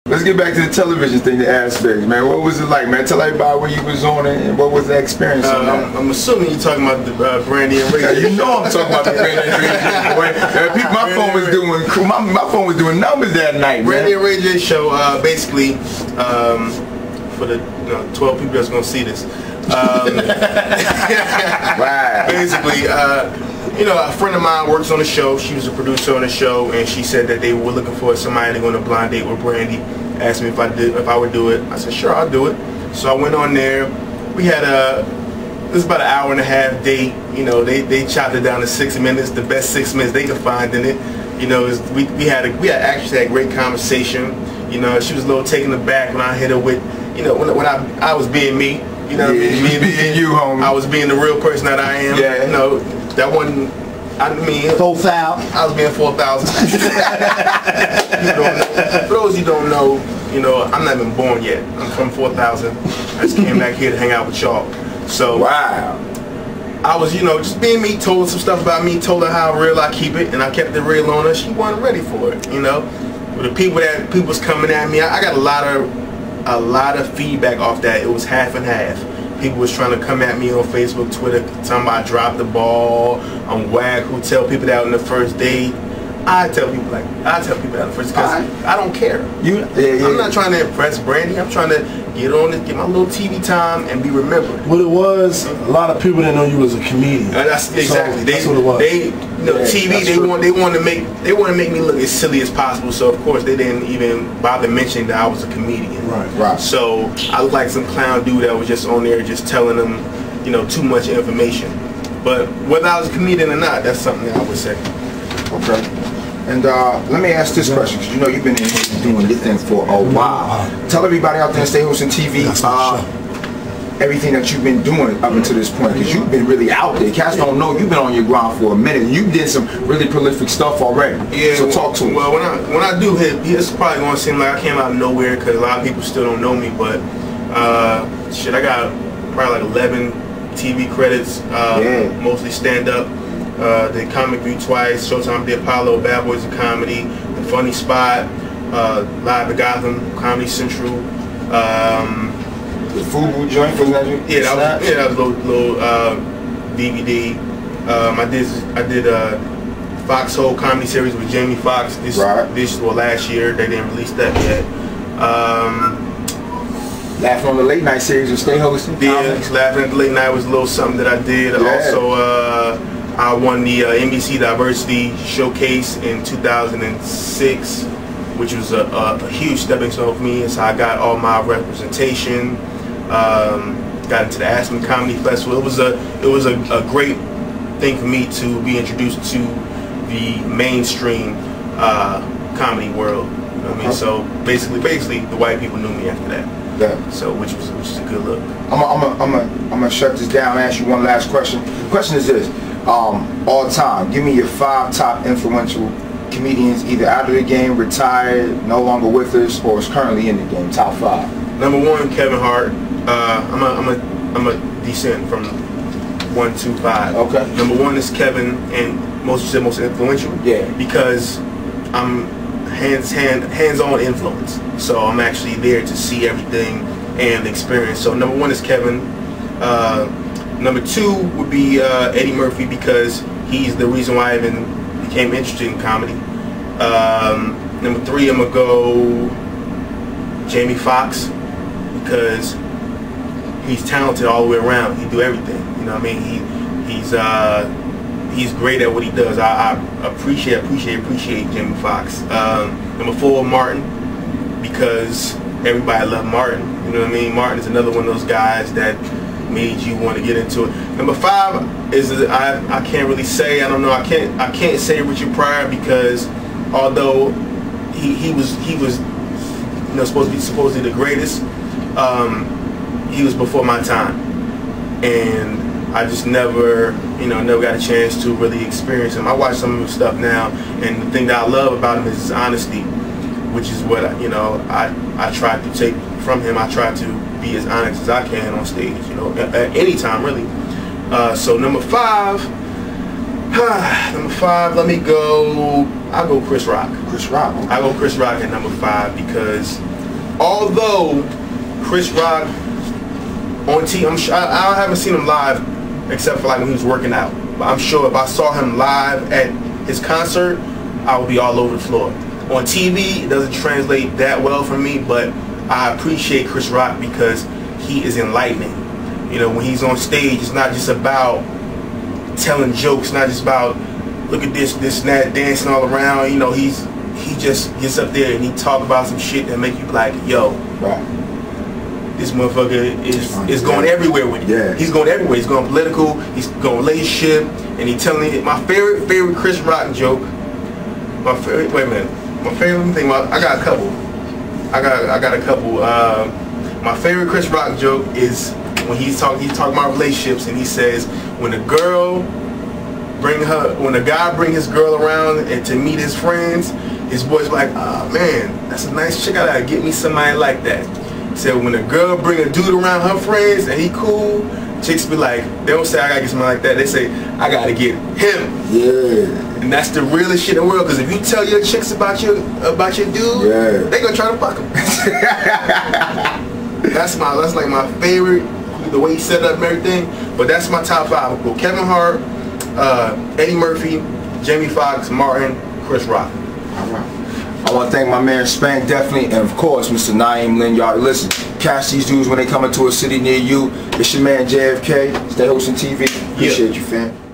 Let's get back to the television thing, the aspects, man. What was it like, man? Tell everybody where you was on it and what was the experience on that? I'm assuming you're talking about the Brandy and Radio. You know I'm talking about the Brandy and Radio. My phone was doing my phone was doing numbers that night, man. Brandy and Radio show, basically, for the 12 people that's gonna see this. Right. Basically, a friend of mine works on the show. She was a producer on the show, and she said that they were looking for somebody to go on a blind date with Brandy. Asked me if I would do it. I said, sure, I'll do it. So I went on there. We had it was about an hour and a half date. They chopped it down to 6 minutes, the best 6 minutes they could find in it. We actually had great conversation. She was a little taken aback when I hit her with, when I was being me. Being you, homie. I was being the real person that I am. Yeah. That wasn't. I mean, 4,000. I was being 4,000. For those you don't know, I'm not even born yet. I'm from 4,000. I just came back here to hang out with y'all. So wow. I was, just being me. Told her some stuff about me. Told her how real I keep it, and I kept it real on her. She wasn't ready for it. With the people was coming at me, I got a lot of feedback off that. It was half and half. People was trying to come at me on Facebook, Twitter, talking about I dropped the ball, I'm whack, who tell people that on the first date. I tell people that on the first because I don't care. I'm not trying to impress Brandy. I'm trying to get my little TV time and be remembered. What it was, a lot of people didn't know you was a comedian. That's exactly. That's what it was. TV. They want to make me look as silly as possible. So of course they didn't even bother mentioning that I was a comedian. Right. So I looked like some clown dude that was just on there just telling them, too much information. But whether I was a comedian or not, that's something that I would say. Okay. And let me ask this question, because you've been in here doing this thing for a while. Tell everybody out there in Stay Hosting TV everything that you've been doing up until this point, because you've been really out there. Cats don't know you've been on your grind for a minute, and you did some really prolific stuff already. Yeah. So talk to us. Well, when I do hit, it's probably going to seem like I came out of nowhere, because a lot of people still don't know me. But I got probably like 11 TV credits, mostly stand up. Did Comic View twice, Showtime did Apollo, Bad Boys of Comedy, The Funny Spot, Live at Gotham, Comedy Central. The Fubu joint, was that you? Yeah, that was a little DVD. I did Foxhole comedy series with Jamie Foxx last year. They didn't release that yet. Laughing on the Late Night series with Stay Hosting. Yeah, Laughing at the Late Night was a little something that I did. Also, I won the NBC Diversity Showcase in 2006, which was a huge stepping stone for me. So I got all my representation. Got into the Aspen Comedy Festival. It was a great thing for me to be introduced to the mainstream comedy world. You know what I mean? So basically, the white people knew me after that. Yeah. So which is a good look. I'm gonna shut this down and ask you one last question. The question is this: all time, give me your 5 top influential comedians, either out of the game, retired, no longer with us, or is currently in the game. Top 5. Number 1, Kevin Hart. I'm a descent from 1, 2, 5. Okay. Number 1 is Kevin, and most influential. Yeah. Because I'm hands-on influence, so I'm actually there to see everything and experience. So number 1 is Kevin. Number 2 would be Eddie Murphy, because he's the reason why I even became interested in comedy. Number 3, I'm gonna go Jamie Foxx, because he's talented all the way around. He do everything. You know what I mean? He's great at what he does. I appreciate Jamie Foxx. Number 4, Martin, because everybody loved Martin. You know what I mean? Martin is another one of those guys that made you want to get into it. Number 5 is I can't really say. I don't know. I can't say Richard Pryor, because although he was supposedly the greatest, he was before my time, and I just never got a chance to really experience him. I watch some of his stuff now, and the thing that I love about him is his honesty, which is what I try to take from him. I try to be as honest as I can on stage, at any time really. So number 5, let me go. I'll go Chris Rock. Chris Rock. I go Chris Rock at number 5, because although Chris Rock on TV, I haven't seen him live except for like when he was working out. But I'm sure if I saw him live at his concert, I would be all over the floor. On TV, it doesn't translate that well for me, but I appreciate Chris Rock because he is enlightening. You know, when he's on stage, it's not just about telling jokes, not just about look at this, and that, dancing all around. You know, he just gets up there and he talk about some shit that make you like, yo, right. This motherfucker is going everywhere with it. Yeah. He's going everywhere. He's going political. He's going relationship, and he telling me my favorite Chris Rock joke. My favorite. Wait a minute. My favorite thing. I got a couple. I got a couple. My favorite Chris Rock joke is when he's talking about relationships, and he says when a guy bring his girl around and to meet his friends, his boy's like, oh man, that's a nice chick. I gotta get me somebody like that. Said when a girl bring a dude around her friends and he cool, chicks be like, they don't say I gotta get somebody like that. They say I gotta get him. Yeah. And that's the realest shit in the world. Because if you tell your chicks about your dude, yeah, they gonna try to fuck him. That's like my favorite. The way he set up and everything. But that's my top 5. Well, Kevin Hart, Eddie Murphy, Jamie Foxx, Martin, Chris Rock. All right. I want to thank my man Spank, definitely, and of course Mr. Na'im, Lynn. Y'all listen, catch these dudes when they come into a city near you. It's your man JFK. Stay hosting TV. Appreciate you, fam.